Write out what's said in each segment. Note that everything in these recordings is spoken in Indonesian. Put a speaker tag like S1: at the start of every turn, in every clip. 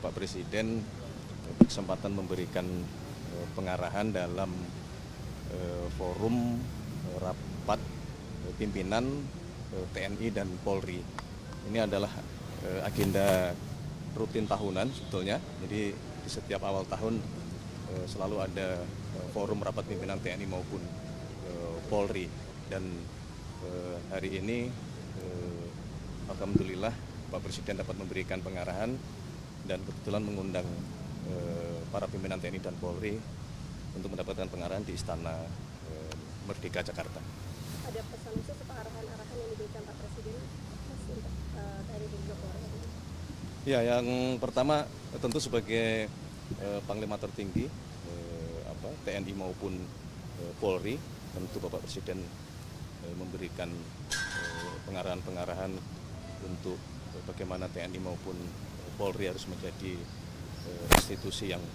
S1: Bapak Presiden berkesempatan memberikan pengarahan dalam forum rapat pimpinan TNI dan Polri. Ini adalah agenda rutin tahunan sebetulnya. Jadi di setiap awal tahun selalu ada forum rapat pimpinan TNI maupun Polri. Dan hari ini alhamdulillah Pak Presiden dapat memberikan pengarahan dan kebetulan mengundang para pimpinan TNI dan Polri untuk mendapatkan pengarahan di Istana Merdeka Jakarta.
S2: Ada pesan khusus atau arahan-arahan yang diberikan Pak Presiden untuk TNI dan Polri?
S1: Ya, yang pertama tentu sebagai Panglima tertinggi TNI maupun Polri, tentu Bapak Presiden memberikan pengarahan-pengarahan untuk bagaimana TNI maupun Polri harus menjadi institusi yang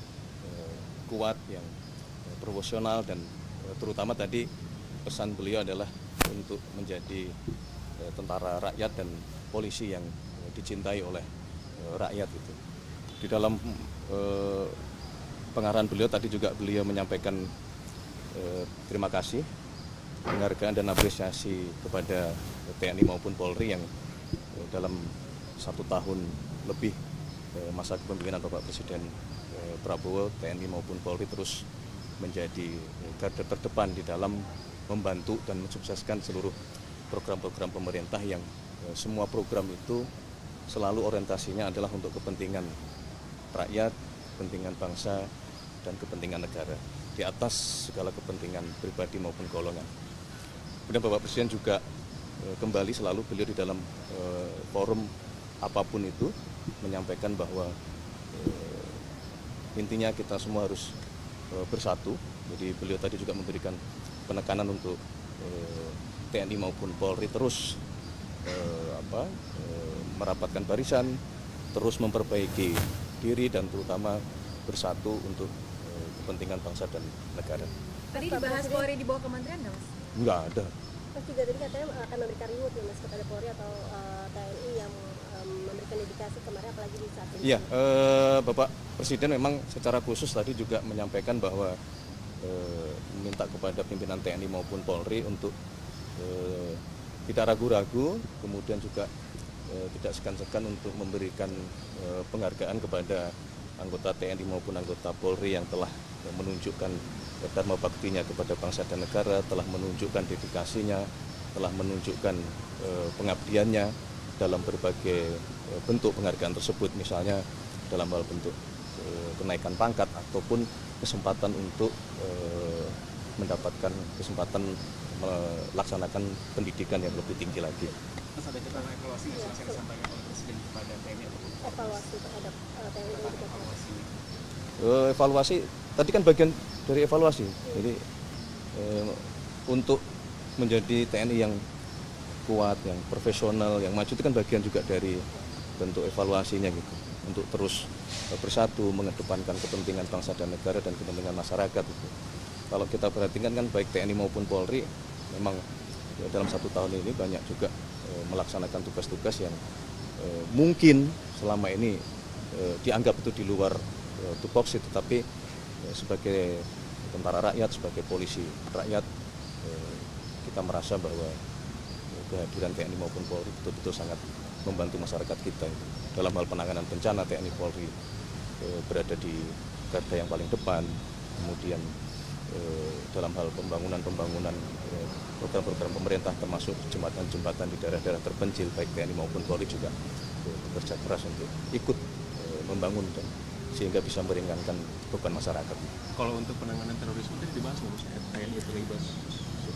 S1: kuat, yang profesional, dan terutama tadi pesan beliau adalah untuk menjadi tentara rakyat dan polisi yang dicintai oleh rakyat itu. Di dalam pengarahan beliau tadi juga beliau menyampaikan terima kasih, penghargaan dan apresiasi kepada TNI maupun Polri yang dalam 1 tahun lebih masa kepemimpinan Bapak Presiden Prabowo, TNI maupun Polri terus menjadi garda terdepan di dalam membantu dan mensukseskan seluruh program-program pemerintah yang semua program itu selalu orientasinya adalah untuk kepentingan rakyat, kepentingan bangsa, dan kepentingan negara di atas segala kepentingan pribadi maupun golongan. Kemudian Bapak Presiden juga kembali selalu beliau di dalam forum apapun itu menyampaikan bahwa intinya kita semua harus bersatu. Jadi beliau tadi juga memberikan penekanan untuk TNI maupun Polri terus merapatkan barisan, terus memperbaiki diri dan terutama bersatu untuk kepentingan bangsa dan negara.
S3: Tadi dibahas Polri di bawah kementerian nggak, Mas?
S1: Enggak ada.
S2: Mas juga tadi katanya akan memberikan reward ya Mas kepada Polri atau TNI yang memberikan dedikasi kemarin, apalagi di saat ini.
S1: Iya, Bapak Presiden memang secara khusus tadi juga menyampaikan bahwa meminta kepada pimpinan TNI maupun Polri untuk tidak ragu-ragu, kemudian juga tidak segan-segan untuk memberikan penghargaan kepada anggota TNI maupun anggota Polri yang telah menunjukkan dharma baktinya kepada bangsa dan negara, telah menunjukkan dedikasinya, telah menunjukkan pengabdiannya dalam berbagai bentuk penghargaan tersebut, misalnya dalam hal bentuk kenaikan pangkat ataupun kesempatan untuk mendapatkan kesempatan melaksanakan pendidikan yang lebih tinggi lagi.
S4: Mas, ada catatan evaluasi yang disampaikan oleh Presiden kepada TNI atau
S2: Evaluasi terhadap TNI dan
S4: evaluasi?
S1: Evaluasi tadi kan bagian dari evaluasi. Jadi untuk menjadi TNI yang kuat, yang profesional, yang maju itu kan bagian juga dari bentuk evaluasinya gitu. Untuk terus bersatu mengedepankan kepentingan bangsa dan negara dan kepentingan masyarakat gitu. Kalau kita perhatikan kan baik TNI maupun Polri memang dalam 1 tahun ini banyak juga melaksanakan tugas-tugas yang mungkin selama ini dianggap itu di luar tupoksi, tetapi sebagai tentara rakyat, sebagai polisi rakyat, kita merasa bahwa kehadiran TNI maupun Polri betul-betul sangat membantu masyarakat kita. Dalam hal penanganan bencana, TNI Polri berada di garda yang paling depan. Kemudian dalam hal pembangunan program-program pemerintah termasuk jembatan-jembatan di daerah-daerah terpencil, baik TNI maupun Polri juga bekerja keras untuk ikut membangun dan sehingga bisa meringankan beban masyarakat.
S4: Kalau untuk penanganan terorisme itu dibahas nggak, Mas? TNI terlibat?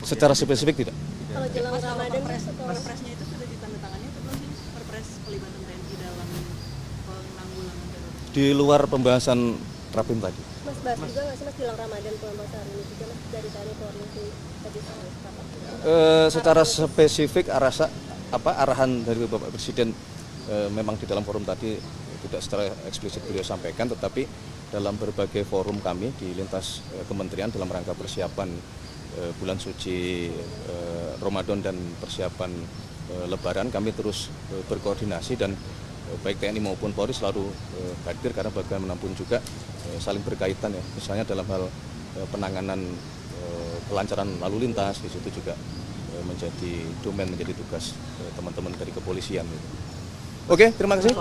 S1: Secara spesifik tidak.
S2: Kalau jelang Ramadan
S5: Perpresnya itu sudah ditandatangani atau belum sih? Perpres pelibatan TNI dalam penanggulangan terorisme.
S1: Di luar pembahasan Rapim tadi.
S2: Mas bahas juga nggak sih Mas jelang Ramadan pembahasan hari ini juga Mas dari TNI Polri itu tadi soal rapat?
S1: Secara spesifik arahan dari Bapak Presiden memang di dalam forum tadi tidak secara eksplisit beliau sampaikan, tetapi dalam berbagai forum kami di lintas kementerian dalam rangka persiapan bulan suci Ramadan dan persiapan Lebaran, kami terus berkoordinasi dan baik TNI maupun Polri selalu hadir karena bagaimanapun juga saling berkaitan ya. Misalnya dalam hal penanganan kelancaran lalu lintas di situ juga menjadi domain, menjadi tugas teman-teman dari kepolisian. Oke, terima kasih.